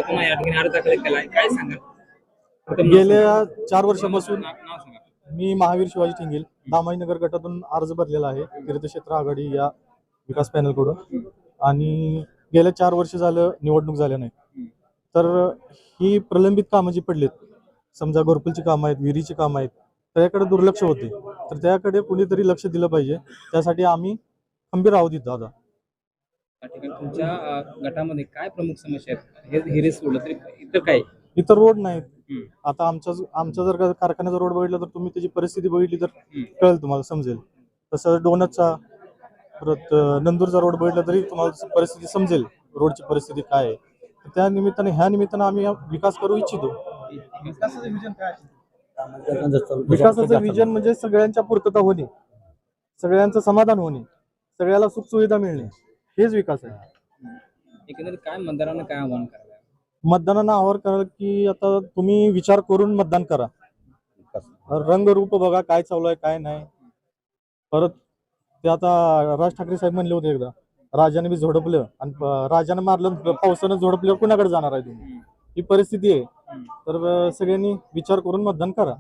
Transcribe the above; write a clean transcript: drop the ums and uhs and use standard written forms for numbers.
पुन्हा या ठिकाणी अर्ज दाखल केला आहे, काय सांगाल? प्रथम नाव गेल्या 4 वर्षापासून नाव सांगा. मी महावीर शिवाजी ठिंगेल दामाईनगर गटातून अर्ज भरलेला आहे तीर्थक्षेत्र आघाडी या विकास पॅनलकडून. आणि गेल्या 4 वर्ष झालं निवडणूक झाल्या नाही. तर ही प्रलंबित कामं जी पडलीत, समजा घरकुलची कामं आहेत, विहिरीची कामं आहेत, त्याकडे दुर्लक्ष होते. तर त्याकडे कुणीतरी लक्ष दिलं पाहिजे. त्यासाठी आम्ही खंबीर आहोत इथं दादा. या ठिकाणी तुमच्या गटामध्ये काय प्रमुख समस्या आहेत? हे हिरे सोडलं तरी इतर काय? इथं रोड नाहीत. आता आमचा जर का कारखान्याचा रोड बघितला तर तुम्ही त्याची परिस्थिती बघितली तर कळेल, तुम्हाला समजेल. तसं डोनतचा, परत नंदूरचा रोड बघितला तरी तुम्हाला परिस्थिती समजेल, रोडची परिस्थिती काय आहे. त्या निमित्ताने ह्या निमित्तानं आम्ही विकास करू इच्छितो. विकासाचं विजन म्हणजे सगळ्यांच्या पूर्तता होणे, सगळ्यांचं समाधान होणे, सगळ्याला सुखसुविधा मिळणे, हेच विकास आहे. एकंदरीत काय मतदारांना काय आव्हान करायला? मतदानांना आवाहन करा की आता तुम्ही विचार करून मतदान करा. रंगरूप बघा काय चालू आहे काय नाही. परत ते आता राज ठाकरे साहेब म्हणले होते एकदा, राजाने बी झोडपलं आणि राजाने मारलं, पावसानं झोडपल्यावर कुणाकडे जाणार आहे तुम्ही. ही परिस्थिती आहे. तर सगळ्यांनी विचार करून मतदान करा.